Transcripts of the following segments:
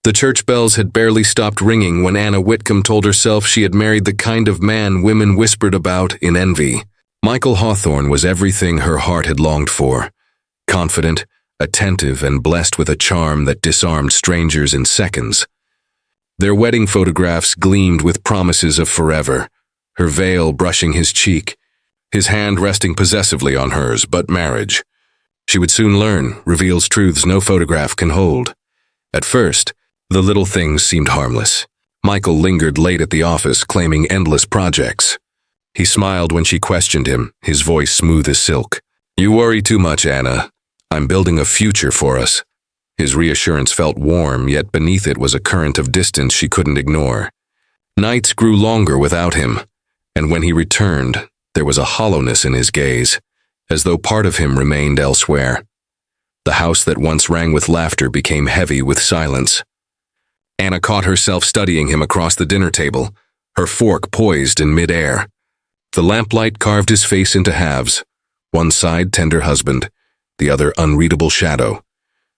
The church bells had barely stopped ringing when Anna Whitcomb told herself she had married the kind of man women whispered about in envy. Michael Hawthorne was everything her heart had longed for. Confident, attentive, and blessed with a charm that disarmed strangers in seconds. Their wedding photographs gleamed with promises of forever, her veil brushing his cheek, his hand resting possessively on hers, but marriage. She would soon learn, reveals truths no photograph can hold. At first, the little things seemed harmless. Michael lingered late at the office, claiming endless projects. He smiled when she questioned him, his voice smooth as silk. "You worry too much, Anna. I'm building a future for us." His reassurance felt warm, yet beneath it was a current of distance she couldn't ignore. Nights grew longer without him, and when he returned, there was a hollowness in his gaze, as though part of him remained elsewhere. The house that once rang with laughter became heavy with silence. Anna caught herself studying him across the dinner table, her fork poised in mid-air. The lamplight carved his face into halves, one side tender husband, the other unreadable shadow.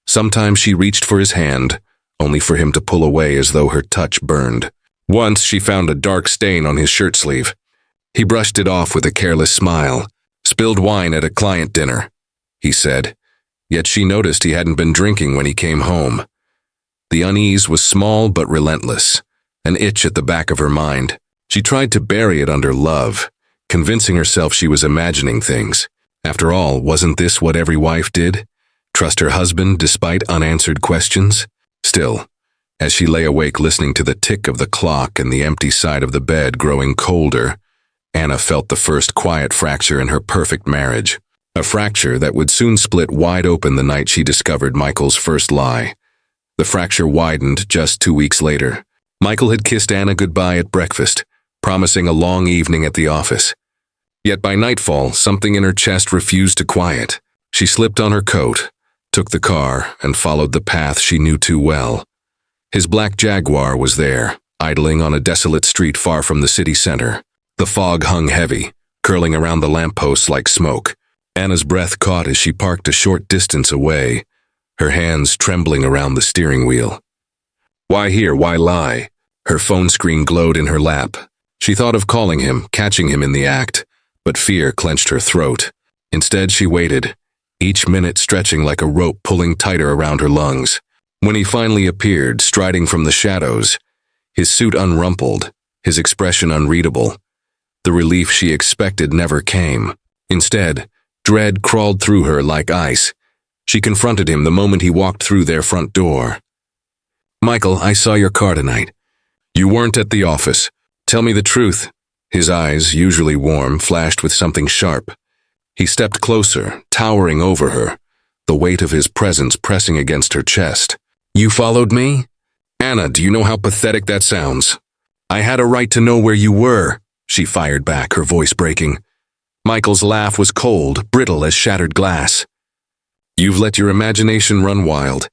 Sometimes she reached for his hand, only for him to pull away as though her touch burned. Once she found a dark stain on his shirt sleeve. He brushed it off with a careless smile. "Spilled wine at a client dinner," he said, yet she noticed he hadn't been drinking when he came home. The unease was small but relentless, an itch at the back of her mind. She tried to bury it under love, convincing herself she was imagining things. After all, wasn't this what every wife did? Trust her husband despite unanswered questions? Still, as she lay awake listening to the tick of the clock and the empty side of the bed growing colder, Anna felt the first quiet fracture in her perfect marriage. A fracture that would soon split wide open the night she discovered Michael's first lie. The fracture widened just 2 weeks later. Michael had kissed Anna goodbye at breakfast, promising a long evening at the office. Yet by nightfall, something in her chest refused to quiet. She slipped on her coat, took the car, and followed the path she knew too well. His black Jaguar was there, idling on a desolate street far from the city center. The fog hung heavy, curling around the lampposts like smoke. Anna's breath caught as she parked a short distance away, her hands trembling around the steering wheel. Why here? Why lie? Her phone screen glowed in her lap. She thought of calling him, catching him in the act, but fear clenched her throat. Instead, she waited, each minute stretching like a rope pulling tighter around her lungs. When he finally appeared, striding from the shadows, his suit unrumpled, his expression unreadable, the relief she expected never came. Instead, dread crawled through her like ice. She confronted him the moment he walked through their front door. "Michael, I saw your car tonight. You weren't at the office. Tell me the truth." His eyes, usually warm, flashed with something sharp. He stepped closer, towering over her, the weight of his presence pressing against her chest. "You followed me?" "Anna, do you know how pathetic that sounds?" "I had a right to know where you were," she fired back, her voice breaking. Michael's laugh was cold, brittle as shattered glass. "You've let your imagination run wild.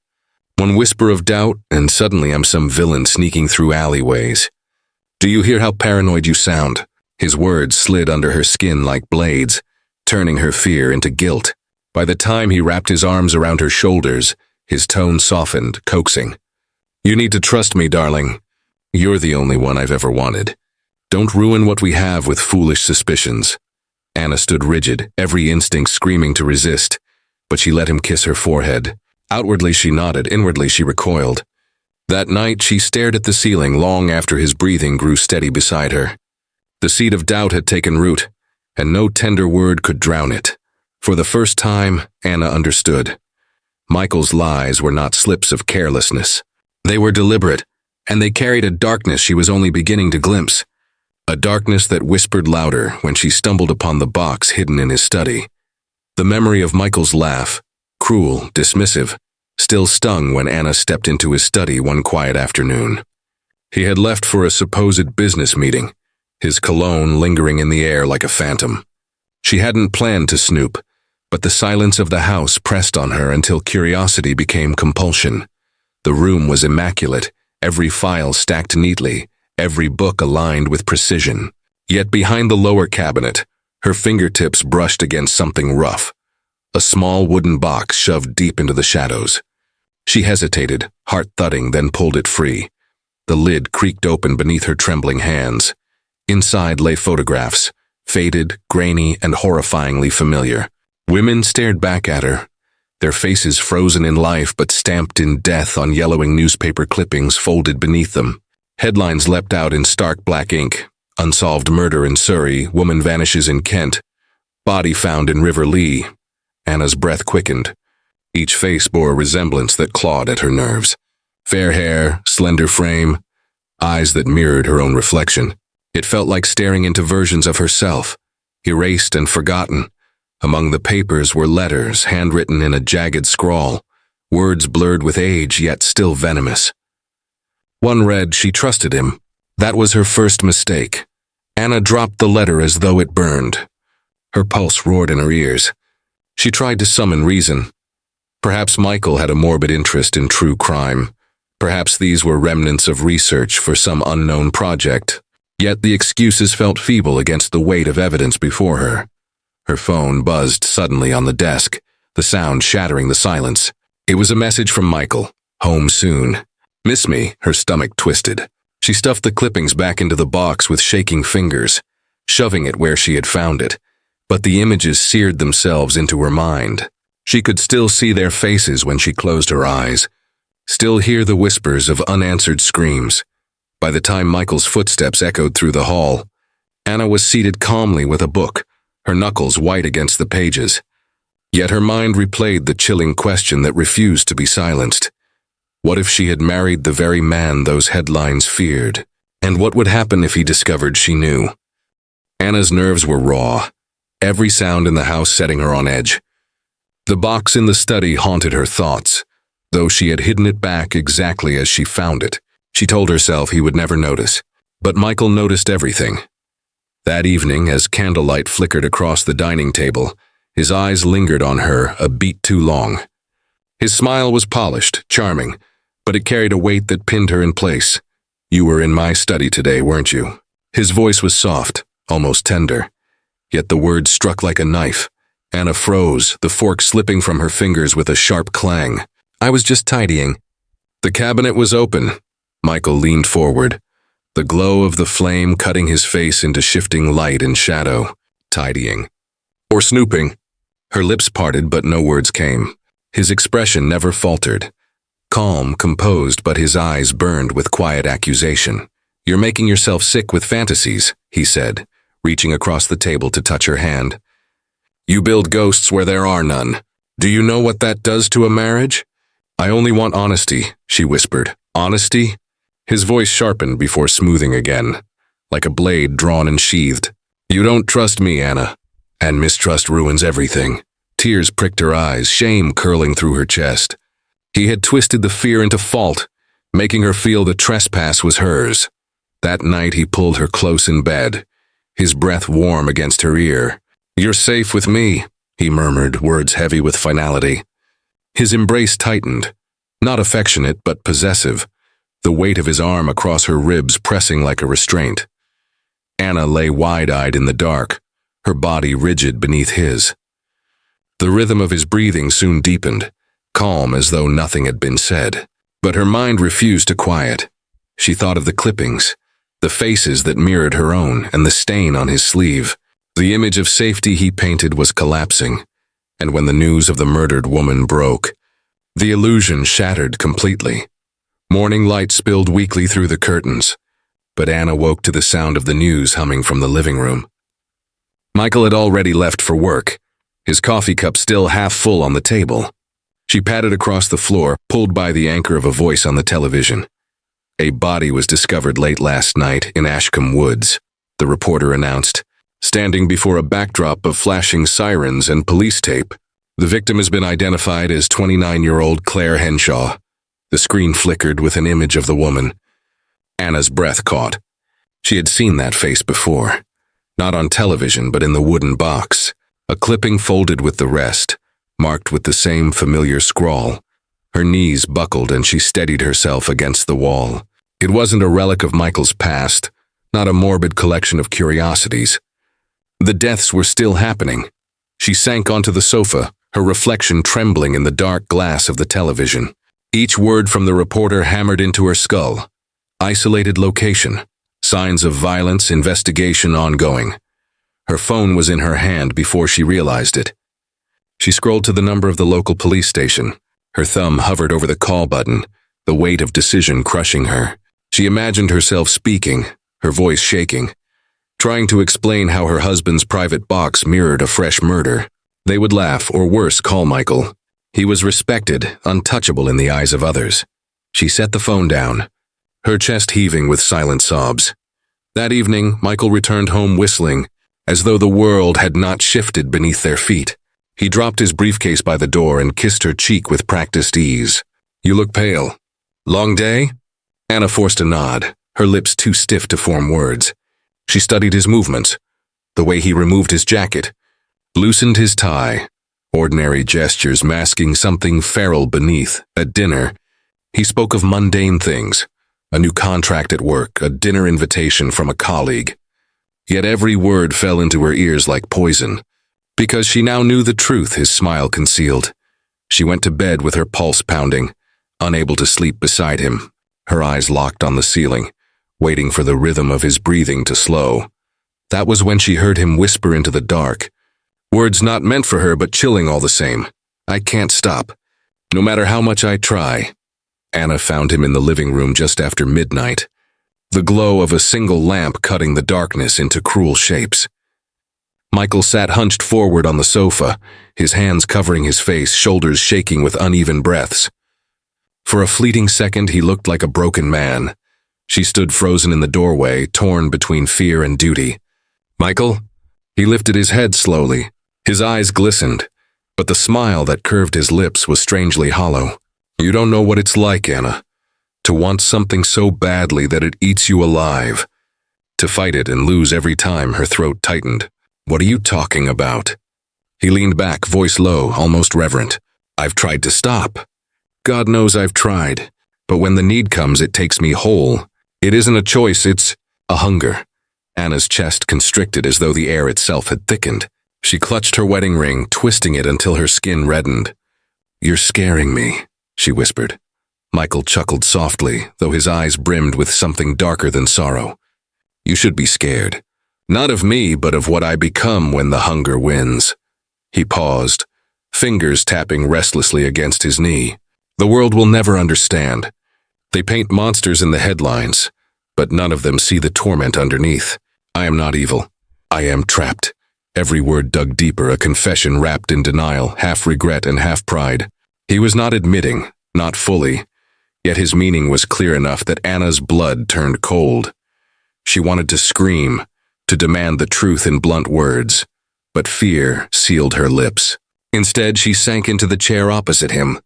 One whisper of doubt, and suddenly I'm some villain sneaking through alleyways. Do you hear how paranoid you sound?" His words slid under her skin like blades, turning her fear into guilt. By the time he wrapped his arms around her shoulders, his tone softened, coaxing. "You need to trust me, darling. You're the only one I've ever wanted. Don't ruin what we have with foolish suspicions." Anna stood rigid, every instinct screaming to resist, but she let him kiss her forehead. Outwardly she nodded, inwardly she recoiled. That night she stared at the ceiling long after his breathing grew steady beside her. The seed of doubt had taken root, and no tender word could drown it. For the first time, Anna understood. Michael's lies were not slips of carelessness. They were deliberate, and they carried a darkness she was only beginning to glimpse. A darkness that whispered louder when she stumbled upon the box hidden in his study. The memory of Michael's laugh, cruel, dismissive, still stung when Anna stepped into his study one quiet afternoon. He had left for a supposed business meeting, his cologne lingering in the air like a phantom. She hadn't planned to snoop, but the silence of the house pressed on her until curiosity became compulsion. The room was immaculate, every file stacked neatly, every book aligned with precision. Yet behind the lower cabinet, her fingertips brushed against something rough. A small wooden box shoved deep into the shadows. She hesitated, heart thudding, then pulled it free. The lid creaked open beneath her trembling hands. Inside lay photographs, faded, grainy, and horrifyingly familiar. Women stared back at her, their faces frozen in life but stamped in death on yellowing newspaper clippings folded beneath them. Headlines leapt out in stark black ink. Unsolved murder in Surrey, woman vanishes in Kent. Body found in River Lee. Anna's breath quickened. Each face bore a resemblance that clawed at her nerves. Fair hair, slender frame, eyes that mirrored her own reflection. It felt like staring into versions of herself, erased and forgotten. Among the papers were letters handwritten in a jagged scrawl, words blurred with age yet still venomous. One read, "She trusted him." That was her first mistake. Anna dropped the letter as though it burned. Her pulse roared in her ears. She tried to summon reason. Perhaps Michael had a morbid interest in true crime. Perhaps these were remnants of research for some unknown project. Yet the excuses felt feeble against the weight of evidence before her. Her phone buzzed suddenly on the desk, the sound shattering the silence. It was a message from Michael. Home soon. Miss me? Her stomach twisted. She stuffed the clippings back into the box with shaking fingers, shoving it where she had found it. But the images seared themselves into her mind. She could still see their faces when she closed her eyes, still hear the whispers of unanswered screams. By the time Michael's footsteps echoed through the hall, Anna was seated calmly with a book, her knuckles white against the pages. Yet her mind replayed the chilling question that refused to be silenced. What if she had married the very man those headlines feared? And what would happen if he discovered she knew? Anna's nerves were raw, every sound in the house setting her on edge. The box in the study haunted her thoughts, though she had hidden it back exactly as she found it. She told herself he would never notice. But Michael noticed everything. That evening, as candlelight flickered across the dining table, his eyes lingered on her a beat too long. His smile was polished, charming, but it carried a weight that pinned her in place. "You were in my study today, weren't you?" His voice was soft, almost tender. Yet the words struck like a knife. Anna froze, the fork slipping from her fingers with a sharp clang. "I was just tidying." The cabinet was open. Michael leaned forward, the glow of the flame cutting his face into shifting light and shadow. "Tidying. Or snooping." Her lips parted, but no words came. His expression never faltered. Calm, composed, but his eyes burned with quiet accusation. "You're making yourself sick with fantasies," he said, reaching across the table to touch her hand. "You build ghosts where there are none. Do you know what that does to a marriage?" "I only want honesty," she whispered. "Honesty?" His voice sharpened before smoothing again, like a blade drawn and sheathed. "You don't trust me, Anna, and mistrust ruins everything." Tears pricked her eyes, shame curling through her chest. He had twisted the fear into fault, making her feel the trespass was hers. That night he pulled her close in bed, his breath warm against her ear. "You're safe with me," he murmured, words heavy with finality. His embrace tightened, not affectionate but possessive, the weight of his arm across her ribs pressing like a restraint. Anna lay wide-eyed in the dark, her body rigid beneath his. The rhythm of his breathing soon deepened, calm as though nothing had been said. But her mind refused to quiet. She thought of the clippings, the faces that mirrored her own, and the stain on his sleeve. The image of safety he painted was collapsing, and when the news of the murdered woman broke, the illusion shattered completely. Morning light spilled weakly through the curtains, but Anna woke to the sound of the news humming from the living room. Michael had already left for work, his coffee cup still half full on the table. She padded across the floor, pulled by the anchor of a voice on the television. "A body was discovered late last night in Ashcombe Woods," the reporter announced, standing before a backdrop of flashing sirens and police tape. "The victim has been identified as 29-year-old Claire Henshaw." The screen flickered with an image of the woman. Anna's breath caught. She had seen that face before, not on television but in the wooden box, a clipping folded with the rest, marked with the same familiar scrawl. Her knees buckled and she steadied herself against the wall. It wasn't a relic of Michael's past, not a morbid collection of curiosities. The deaths were still happening. She sank onto the sofa, her reflection trembling in the dark glass of the television. Each word from the reporter hammered into her skull. Isolated location. Signs of violence, investigation ongoing. Her phone was in her hand before she realized it. She scrolled to the number of the local police station. Her thumb hovered over the call button, the weight of decision crushing her. She imagined herself speaking, her voice shaking, trying to explain how her husband's private box mirrored a fresh murder. They would laugh, or worse, call Michael. He was respected, untouchable in the eyes of others. She set the phone down, her chest heaving with silent sobs. That evening, Michael returned home whistling, as though the world had not shifted beneath their feet. He dropped his briefcase by the door and kissed her cheek with practiced ease. "You look pale. Long day?" Anna forced a nod, her lips too stiff to form words. She studied his movements, the way he removed his jacket, loosened his tie, ordinary gestures masking something feral beneath. At dinner, he spoke of mundane things, a new contract at work, a dinner invitation from a colleague. Yet every word fell into her ears like poison, because she now knew the truth his smile concealed. She went to bed with her pulse pounding, unable to sleep beside him, her eyes locked on the ceiling, waiting for the rhythm of his breathing to slow. That was when she heard him whisper into the dark, words not meant for her but chilling all the same. "I can't stop, no matter how much I try." Anna found him in the living room just after midnight, the glow of a single lamp cutting the darkness into cruel shapes. Michael sat hunched forward on the sofa, his hands covering his face, shoulders shaking with uneven breaths. For a fleeting second, he looked like a broken man. She stood frozen in the doorway, torn between fear and duty. "Michael?" He lifted his head slowly. His eyes glistened, but the smile that curved his lips was strangely hollow. "You don't know what it's like, Anna. To want something so badly that it eats you alive. To fight it and lose every time." Her throat tightened. "What are you talking about?" He leaned back, voice low, almost reverent. "I've tried to stop. God knows I've tried. But when the need comes, it takes me whole. It isn't a choice, it's a hunger." Anna's chest constricted as though the air itself had thickened. She clutched her wedding ring, twisting it until her skin reddened. "You're scaring me," she whispered. Michael chuckled softly, though his eyes brimmed with something darker than sorrow. "You should be scared. Not of me, but of what I become when the hunger wins." He paused, fingers tapping restlessly against his knee. "The world will never understand. They paint monsters in the headlines, but none of them see the torment underneath. I am not evil. I am trapped." Every word dug deeper, a confession wrapped in denial, half regret and half pride. He was not admitting, not fully, yet his meaning was clear enough that Anna's blood turned cold. She wanted to scream, to demand the truth in blunt words, but fear sealed her lips. Instead, she sank into the chair opposite him,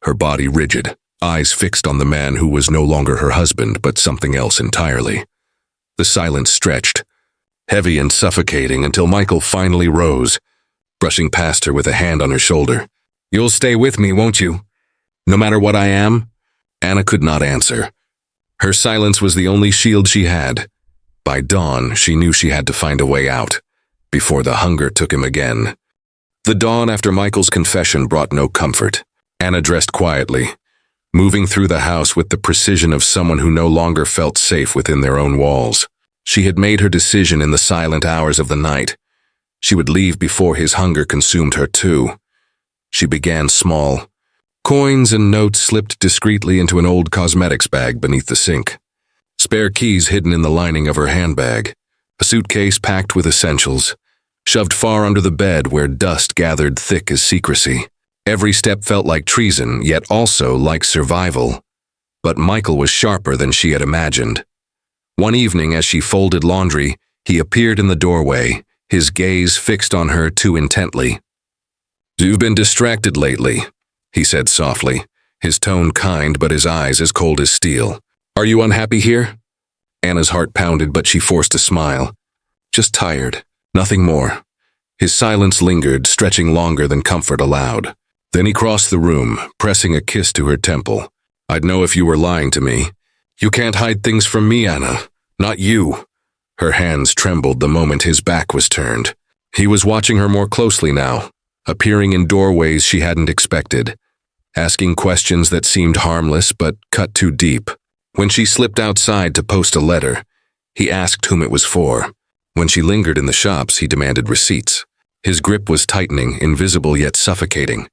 her body rigid, eyes fixed on the man who was no longer her husband, but something else entirely. The silence stretched, heavy and suffocating, until Michael finally rose, brushing past her with a hand on her shoulder. "You'll stay with me, won't you? No matter what I am?" Anna could not answer. Her silence was the only shield she had. By dawn, she knew she had to find a way out, before the hunger took him again. The dawn after Michael's confession brought no comfort. Anna dressed quietly, moving through the house with the precision of someone who no longer felt safe within their own walls. She had made her decision in the silent hours of the night. She would leave before his hunger consumed her too. She began small. Coins and notes slipped discreetly into an old cosmetics bag beneath the sink. Spare keys hidden in the lining of her handbag. A suitcase packed with essentials, shoved far under the bed where dust gathered thick as secrecy. Every step felt like treason, yet also like survival. But Michael was sharper than she had imagined. One evening, as she folded laundry, he appeared in the doorway, his gaze fixed on her too intently. "You've been distracted lately," he said softly, his tone kind but his eyes as cold as steel. "Are you unhappy here?" Anna's heart pounded, but she forced a smile. "Just tired, nothing more." His silence lingered, stretching longer than comfort allowed. Then he crossed the room, pressing a kiss to her temple. "I'd know if you were lying to me. You can't hide things from me, Anna. Not you." Her hands trembled the moment his back was turned. He was watching her more closely now, appearing in doorways she hadn't expected. asking questions that seemed harmless but cut too deep. When she slipped outside to post a letter, he asked whom it was for. When she lingered in the shops, he demanded receipts. His grip was tightening, invisible yet suffocating.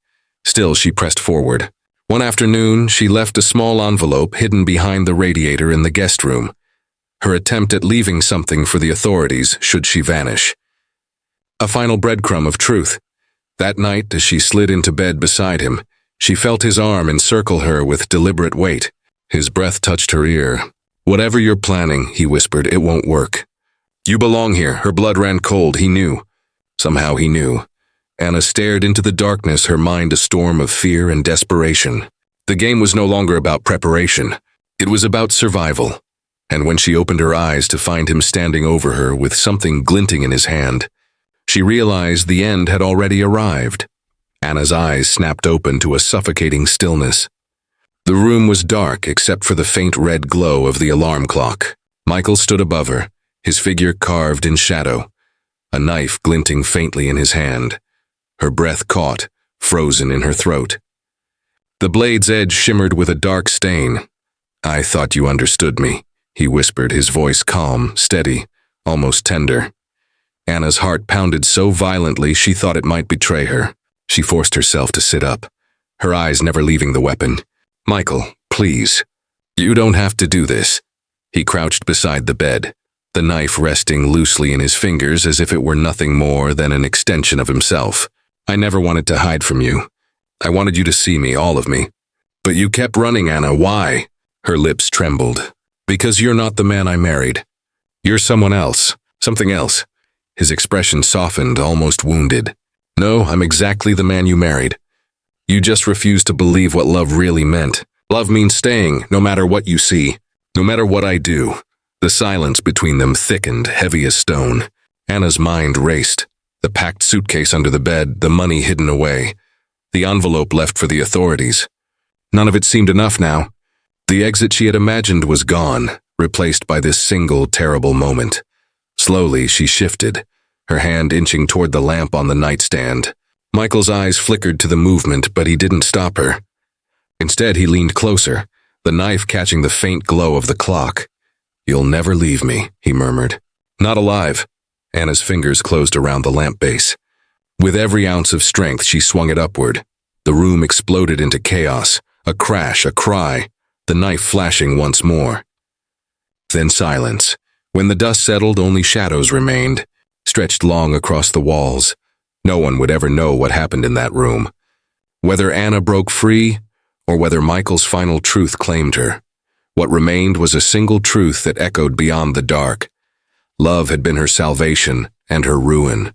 Still, she pressed forward. One afternoon, she left a small envelope hidden behind the radiator in the guest room, her attempt at leaving something for the authorities should she vanish. A final breadcrumb of truth. That night, as she slid into bed beside him, she felt his arm encircle her with deliberate weight. His breath touched her ear. "Whatever you're planning," he whispered, "it won't work. You belong here." Her blood ran cold, he knew. Somehow he knew. Anna stared into the darkness, her mind a storm of fear and desperation. The game was no longer about preparation. It was about survival. And when she opened her eyes to find him standing over her with something glinting in his hand, she realized the end had already arrived. Anna's eyes snapped open to a suffocating stillness. The room was dark except for the faint red glow of the alarm clock. Michael stood above her, his figure carved in shadow, a knife glinting faintly in his hand. Her breath caught, frozen in her throat. The blade's edge shimmered with a dark stain. "I thought you understood me," he whispered, his voice calm, steady, almost tender. Anna's heart pounded so violently she thought it might betray her. She forced herself to sit up, her eyes never leaving the weapon. "Michael, please. You don't have to do this." He crouched beside the bed, the knife resting loosely in his fingers as if it were nothing more than an extension of himself. "I never wanted to hide from you. I wanted you to see me, all of me. But you kept running, Anna. Why?" Her lips trembled. "Because you're not the man I married. You're someone else, something else." His expression softened, almost wounded. "No, I'm exactly the man you married. You just refused to believe what love really meant. Love means staying, no matter what you see, no matter what I do." The silence between them thickened, heavy as stone. Anna's mind raced. The packed suitcase under the bed, the money hidden away, the envelope left for the authorities. None of it seemed enough now. The exit she had imagined was gone, replaced by this single terrible moment. Slowly, she shifted, her hand inching toward the lamp on the nightstand. Michael's eyes flickered to the movement, but he didn't stop her. Instead, he leaned closer, the knife catching the faint glow of the clock. "You'll never leave me," he murmured. "Not alive." Anna's fingers closed around the lamp base. With every ounce of strength, she swung it upward. The room exploded into chaos, a crash, a cry, the knife flashing once more. Then silence. When the dust settled, only shadows remained, stretched long across the walls. No one would ever know what happened in that room. Whether Anna broke free, or whether Michael's final truth claimed her. What remained was a single truth that echoed beyond the dark. Love had been her salvation and her ruin.